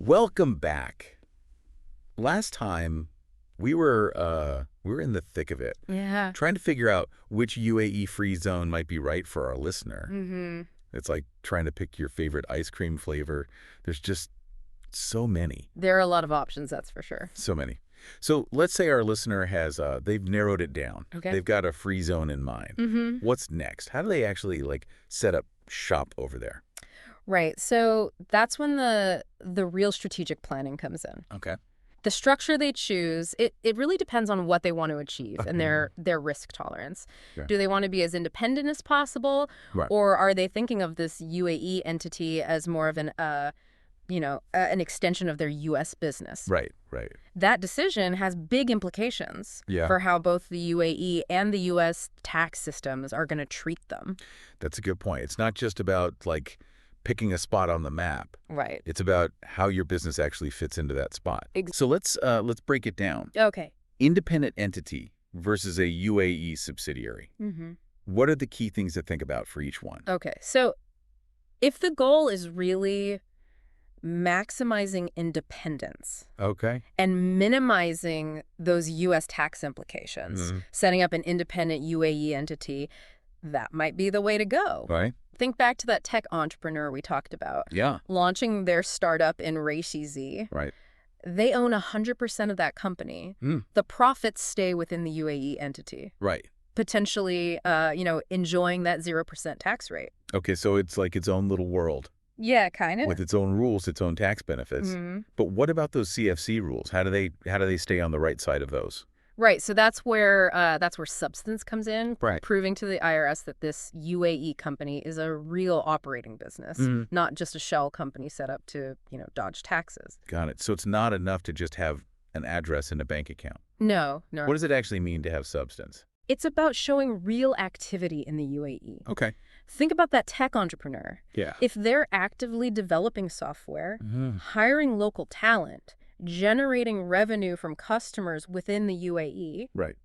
Welcome back. Last time we were in the thick of it, Yeah. trying to figure out which UAE free zone might be right for our listener. Mm-hmm. It's like trying to pick your favorite ice cream flavor. There's just so many, There are a lot of options, that's for sure. so many. So let's say our listener has they've narrowed it down. Okay. They've got a free zone in mind. Mm-hmm. What's next? How do they actually set up shop over there? Right. So that's when the real strategic planning comes in. Okay. The structure they choose, it really depends on what they want to achieve and their risk tolerance. Sure. Do they want to be as independent as possible? Right. Or are they thinking of this UAE entity as more of an extension of their U.S. business? Right. That decision has big implications for how both the UAE and the U.S. tax systems are going to treat them. That's a good point. It's not just about picking a spot on the map. Right. It's about how your business actually fits into that spot. Ex- So let's break it down. Okay. Independent entity versus a UAE subsidiary. Mm-hmm. What are the key things to think about for each one? Okay. So if the goal is really maximizing independence Okay. and minimizing those U.S. tax implications, setting up an independent UAE entity, that might be the way to go. Right. Think back to that tech entrepreneur we talked about. Yeah. Launching their startup in Raishi. Right. They own 100% of that company. The profits stay within the UAE entity, Right. potentially, enjoying that 0% tax rate. Okay, so it's like its own little world Yeah, kind of. with its own rules, its own tax benefits. But what about those CFC rules? How do they stay on the right side of those? Right. So that's where substance comes in, Right. proving to the IRS that this UAE company is a real operating business, not just a shell company set up to, dodge taxes. Got it. So it's not enough to just have an address and a bank account. No. What does it actually mean to have substance? It's about showing real activity in the UAE. Okay. Think about that tech entrepreneur. Yeah. If they're actively developing software, hiring local talent, generating revenue from customers within the UAE, Right.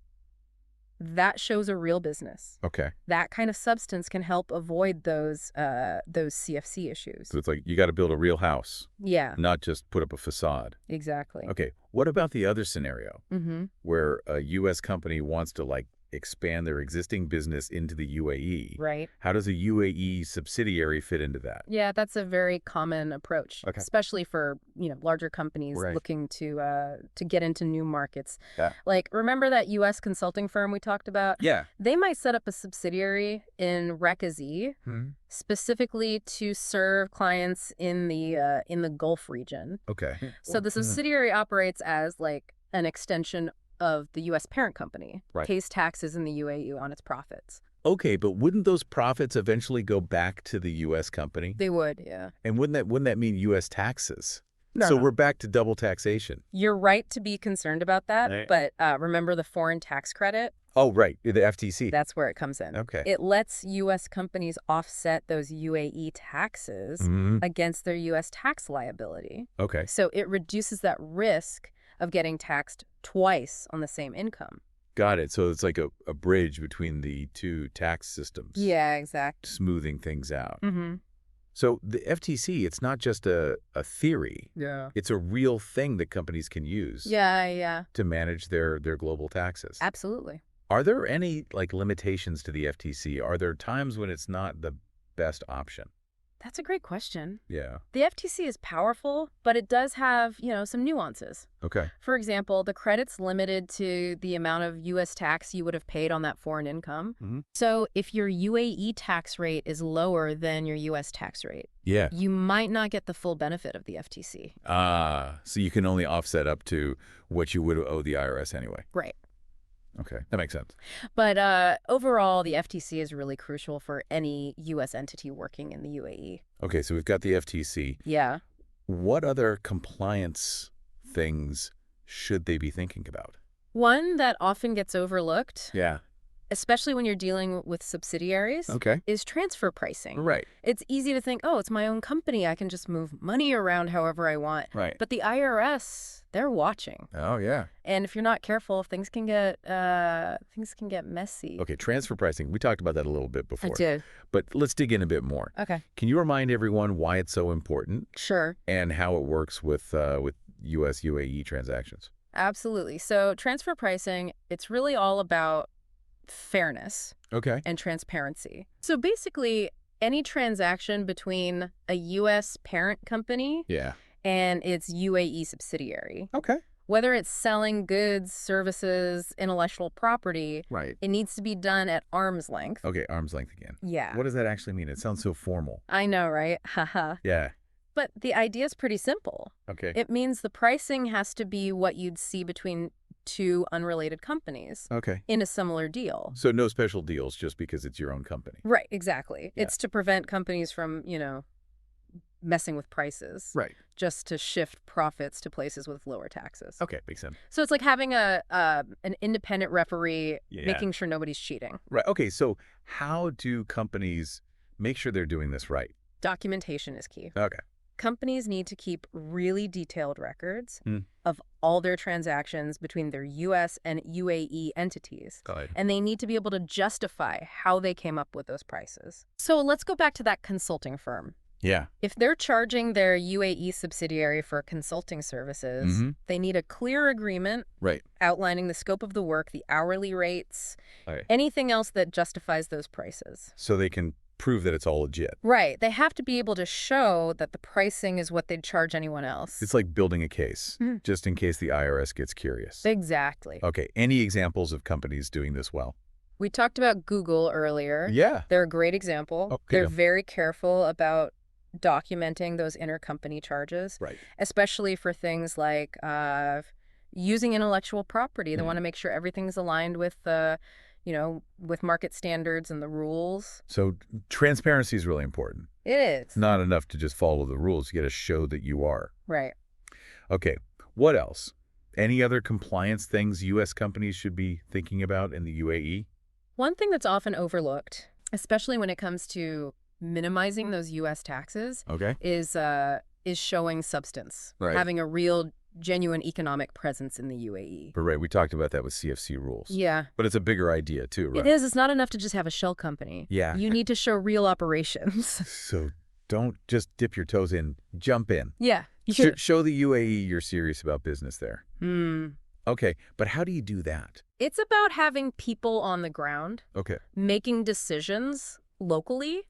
that shows a real business. Okay. That kind of substance can help avoid those CFC issues. So it's like you got to build a real house, Yeah, not just put up a facade. exactly. Okay. What about the other scenario Mm-hmm. where a U.S. company wants to expand their existing business into the UAE? Right. How does a UAE subsidiary fit into that? Yeah, that's a very common approach, Okay. especially for larger companies Right. looking to get into new markets. Yeah. Remember that U.S. consulting firm we talked about? Yeah. They might set up a subsidiary in Rekazi specifically to serve clients in the Gulf region. Okay. So the subsidiary operates as an extension of the U.S. parent company, Right. pays taxes in the UAE on its profits. Okay, but wouldn't those profits eventually go back to the U.S. company? They would, yeah. And wouldn't that mean U.S. taxes? No, So no. we're back to double taxation. You're right to be concerned about that, Right. but remember the foreign tax credit? Oh, right. The FTC. That's where it comes in. Okay. It lets U.S. companies offset those UAE taxes against their U.S. tax liability. Okay. So it reduces that risk of getting taxed twice on the same income. Got it. So it's like a bridge between the two tax systems. Yeah, exactly. Smoothing things out. Mm-hmm. So the FTC, it's not just a theory. Yeah. It's a real thing that companies can use Yeah. to manage their global taxes. Absolutely. Are there any limitations to the FTC? Are there times when it's not the best option? That's a great question. Yeah. The FTC is powerful, but it does have, some nuances. Okay. For example, the credit's limited to the amount of U.S. tax you would have paid on that foreign income. So if your UAE tax rate is lower than your U.S. tax rate, Yeah. you might not get the full benefit of the FTC. So you can only offset up to what you would owe the IRS anyway. Right. Okay. That makes sense. But overall, the FTC is really crucial for any U.S. entity working in the UAE. Okay. So we've got the FTC. Yeah. What other compliance things should they be thinking about? One that often gets overlooked, Yeah. especially when you're dealing with subsidiaries, Okay. is transfer pricing. Right. It's easy to think, oh, it's my own company. I can just move money around however I want. Right. But the IRS, they're watching. Oh, yeah. And if you're not careful, things can get messy. Okay, transfer pricing. We talked about that a little bit I before. did. But let's dig in a bit more. Okay. Can you remind everyone why it's so important Sure. and how it works with U.S. UAE transactions? Absolutely. So transfer pricing, it's really all about fairness Okay. and transparency. So basically, any transaction between a U.S. parent company Yeah. and its UAE subsidiary, Okay. whether it's selling goods, services, intellectual property, Right. it needs to be done at arm's length. Okay, arm's length again. Yeah. What does that actually mean? It sounds so formal. I know, right? Haha. Yeah. But the idea is pretty simple. Okay. It means the pricing has to be what you'd see between two unrelated companies Okay. in a similar deal. So no special deals just because it's your own company. Right, exactly. Yeah. It's to prevent companies from, messing with prices. Right. Just to shift profits to places with lower taxes. Okay, makes sense. So it's like having an independent referee Yeah. making sure nobody's cheating. Right. Okay, so how do companies make sure they're doing this right? Documentation is key. Okay. Companies need to keep really detailed records Hmm. of all their transactions between their U.S. and UAE entities. Got it. And they need to be able to justify how they came up with those prices. So let's go back to that consulting firm. Yeah. If they're charging their UAE subsidiary for consulting services, they need a clear agreement Right. outlining the scope of the work, the hourly rates, Okay. anything else that justifies those prices. So they can prove that it's all legit. Right. They have to be able to show that the pricing is what they'd charge anyone else. It's like building a case, Mhm. just in case the IRS gets curious. Exactly. Okay, any examples of companies doing this well? We talked about Google earlier. Yeah. They're a great example. Okay. They're very careful about documenting those intercompany charges, Right. especially for things like using intellectual property. They Mhm. want to make sure everything's aligned with with market standards and the rules. So transparency is really important. It is. It's not enough to just follow the rules. You got to show that you are. Right. Okay, what else? Any other compliance things U.S. companies should be thinking about in the UAE? One thing that's often overlooked, especially when it comes to minimizing those U.S. taxes, Okay. is showing substance, Right. having a real, genuine economic presence in the UAE. But right, we talked about that with CFC rules. Yeah. But it's a bigger idea too, right? It is. It's not enough to just have a shell company. Yeah. You need to show real operations. So don't just dip your toes in, jump in. Yeah. Show the UAE you're serious about business there. Hmm. Okay, but how do you do that? It's about having people on the ground, Okay. making decisions locally,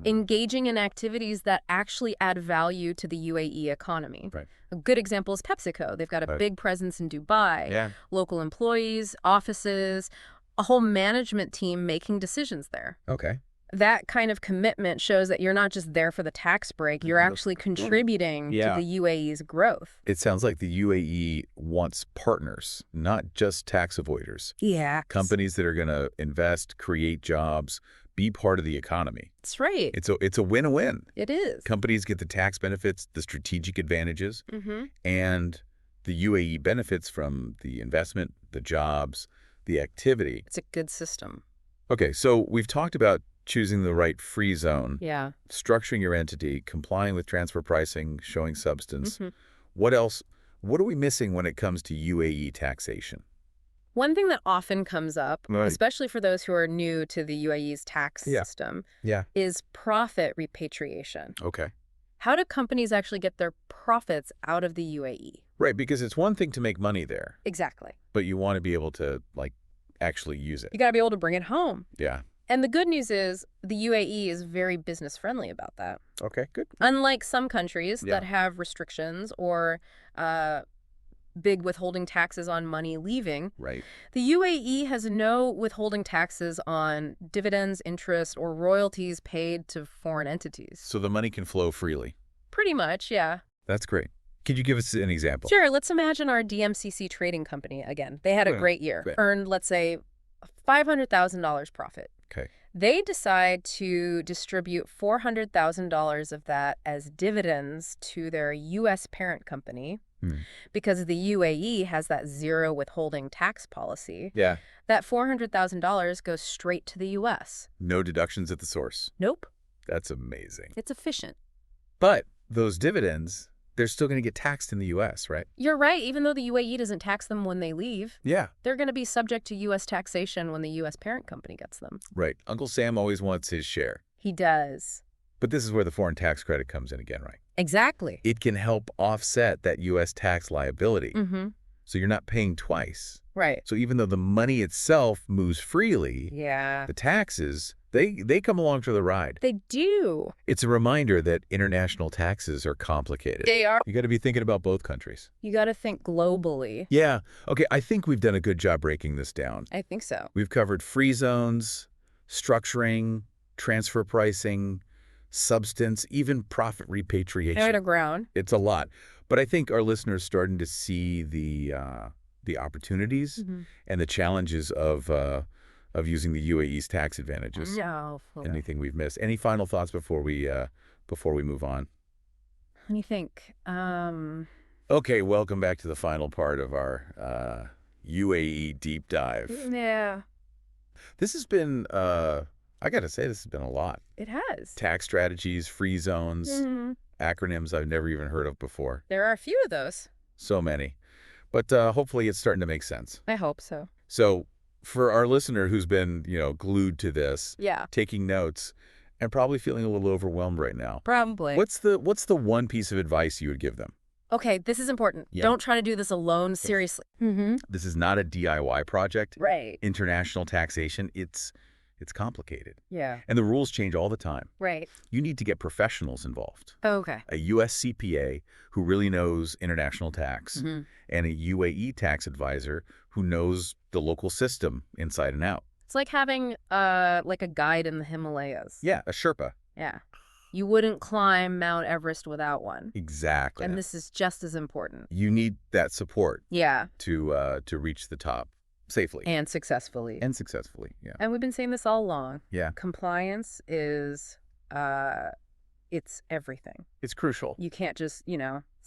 engaging in activities that actually add value to the UAE economy. Right. A good example is PepsiCo. They've got a Right. big presence in Dubai, Yeah. local employees, offices, a whole management team making decisions there. Okay. That kind of commitment shows that you're not just there for the tax break, you're actually contributing to the UAE's growth. It sounds like the UAE wants partners, not just tax avoiders. Yeah. Companies that are going to invest, create jobs, be part of the economy. That's right. It's a win-win. It is. Companies get the tax benefits, the strategic advantages, Mm-hmm. and the UAE benefits from the investment, the jobs, the activity. It's a good system. Okay, so we've talked about choosing the right free zone, Yeah. structuring your entity, complying with transfer pricing, showing substance. Mm-hmm. What else? What are we missing when it comes to UAE taxation? One thing that often comes up, Right. especially for those who are new to the UAE's tax Yeah. system, Yeah. is profit repatriation. Okay. How do companies actually get their profits out of the UAE? Right, because it's one thing to make money there, Exactly. but you want to be able to, actually use it. You got to be able to bring it home. Yeah. And the good news is the UAE is very business friendly about that. Okay, good. Unlike some countries Yeah. that have restrictions or big withholding taxes on money leaving, Right. the UAE has no withholding taxes on dividends, interest, or royalties paid to foreign entities. So the money can flow freely. Pretty much, yeah. That's great. Could you give us an example? Sure, let's imagine our DMCC trading company again. They had a Yeah, great year, great. earned, let's say, $500,000 profit. Okay. They decide to distribute $400,000 of that as dividends to their U.S. parent company Hmm. because the UAE has that zero withholding tax policy. Yeah. That $400,000 goes straight to the U.S. No deductions at the source. Nope. That's amazing. It's efficient. But those dividends, they're still going to get taxed in the U.S., right? You're right. Even though the UAE doesn't tax them when they leave, Yeah. they're going to be subject to U.S. taxation when the U.S. parent company gets them. Right. Uncle Sam always wants his share. He does. But this is where the foreign tax credit comes in again, right? Exactly. It can help offset that U.S. tax liability. Mm-hmm. So you're not paying twice. Right. So even though the money itself moves freely, Yeah. the taxes, they come along for the ride. They do. It's a reminder that international taxes are complicated. They are. You got to be thinking about both countries. You got to think globally. Yeah. Okay, I think we've done a good job breaking this down. I think so. We've covered free zones, structuring, transfer pricing, substance, even profit repatriation. Air to ground. It's a lot. But I think our listeners starting to see the opportunities and the challenges of using the UAE's tax advantages. No. Anything we've missed? Any final thoughts before we move on? Let me think. Okay, welcome back to the final part of our UAE deep dive. Yeah. This has been, I got to say, this has been a lot. It has. Tax strategies, free zones, acronyms I've never even heard of before. There are a few of those. So many. But hopefully it's starting to make sense. I hope so. So for our listener who's been, glued to this, Yeah. taking notes, and probably feeling a little overwhelmed right now, Probably. what's the one piece of advice you would give them? Okay, this is important. Yeah. Don't try to do this alone, seriously. This is not a DIY project. Right. International taxation, it's complicated. Yeah. And the rules change all the time. Right. You need to get professionals involved. Okay. A U.S. CPA who really knows international tax, and a UAE tax advisor who knows the local system inside and out. It's like having like a guide in the Himalayas. Yeah, a Sherpa. Yeah. You wouldn't climb Mount Everest without one. Exactly. And this is just as important. You need that support Yeah. to reach the top safely. And successfully. And successfully, yeah. And we've been saying this all along. Yeah. Compliance is, it's everything. It's crucial. You can't just,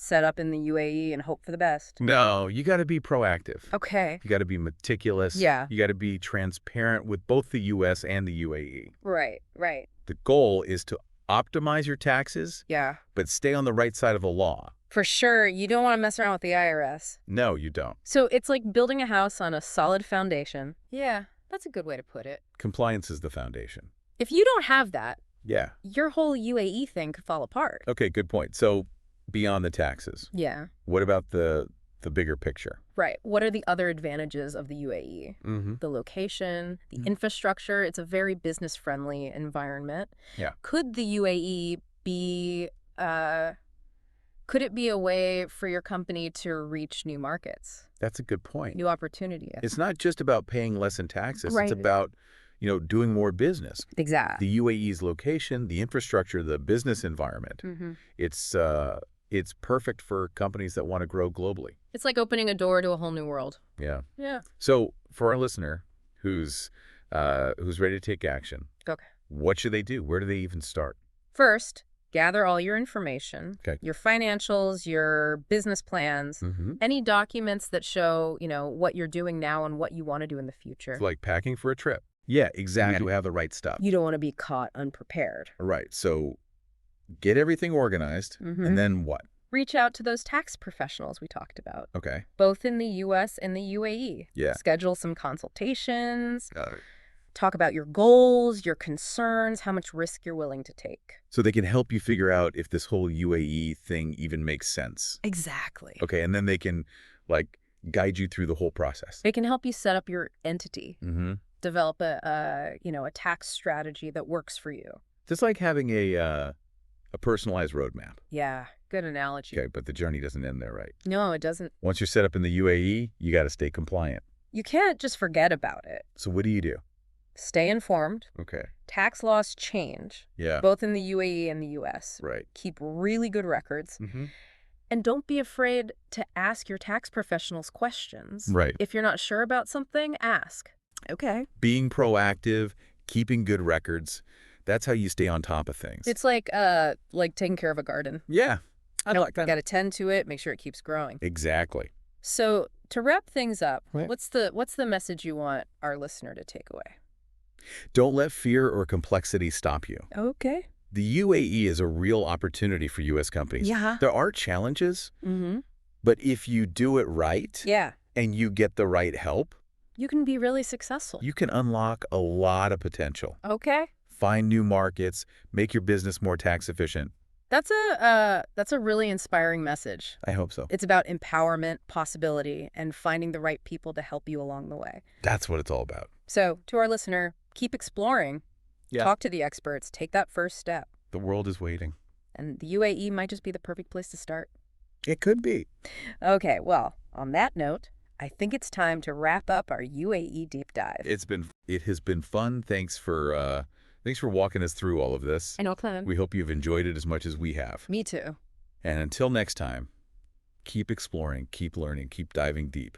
set up in the UAE and hope for the best. No, you got to be proactive. Okay. You got to be meticulous. Yeah. You got to be transparent with both the U.S. and the UAE. Right, right. The goal is to optimize your taxes, Yeah. but stay on the right side of the law. For sure, you don't want to mess around with the IRS. No, you don't. So it's like building a house on a solid foundation. Yeah, that's a good way to put it. Compliance is the foundation. If you don't have that, Yeah. your whole UAE thing could fall apart. Okay, good point. So beyond the taxes, Yeah. what about the bigger picture? Right. What are the other advantages of the UAE? The location, the infrastructure. It's a very business-friendly environment. Yeah. Could the UAE be, could it be a way for your company to reach new markets, That's a good point. new opportunities? It's not just about paying less in taxes. Right. It's about, doing more business. Exactly. The UAE's location, the infrastructure, the business environment, it's perfect for companies that want to grow globally. It's like opening a door to a whole new world. Yeah. Yeah. So for our listener who's ready to take action, Okay. what should they do? Where do they even start? First, gather all your information, Okay. your financials, your business plans, any documents that show, what you're doing now and what you want to do in the future. It's like packing for a trip. Yeah, exactly. You have the right stuff. You don't want to be caught unprepared. Right. So get everything organized, and then what? Reach out to those tax professionals we talked about, Okay. both in the U.S. and the UAE. Yeah. Schedule some consultations. Got it. Talk about your goals, your concerns, how much risk you're willing to take. So they can help you figure out if this whole UAE thing even makes sense. Exactly. Okay, and then they can, guide you through the whole process. They can help you set up your entity, Mm-hmm. develop a tax strategy that works for you. Just like having a personalized roadmap. Yeah, good analogy. Okay, but the journey doesn't end there, right? No, it doesn't. Once you're set up in the UAE, you got to stay compliant. You can't just forget about it. So what do you do? Stay informed. Okay. Tax laws change, Yeah. both in the UAE and the US. Right. Keep really good records. Mm-hmm. And don't be afraid to ask your tax professionals questions. Right. If you're not sure about something, ask. Okay. Being proactive, keeping good records. That's how you stay on top of things. It's like taking care of a garden. Yeah, I like that. Got to tend to it, make sure it keeps growing. Exactly. So to wrap things up, Right. what's the message you want our listener to take away? Don't let fear or complexity stop you. Okay. The UAE is a real opportunity for U.S. companies. Yeah. There are challenges, Mm-hmm. but if you do it right Yeah. and you get the right help, You can be really successful. you can unlock a lot of potential. Okay. Find new markets, make your business more tax efficient. That's a really inspiring message. I hope so. It's about empowerment, possibility, and finding the right people to help you along the way. That's what it's all about. So, to our listener, keep exploring. Yeah. Talk to the experts. Take that first step. The world is waiting. And the UAE might just be the perfect place to start. It could be. Okay, well, on that note, I think it's time to wrap up our UAE deep dive. It has been fun. Thanks for walking us through all of this. I know, Clem. We hope you've enjoyed it as much as we have. Me too. And until next time, keep exploring, keep learning, keep diving deep.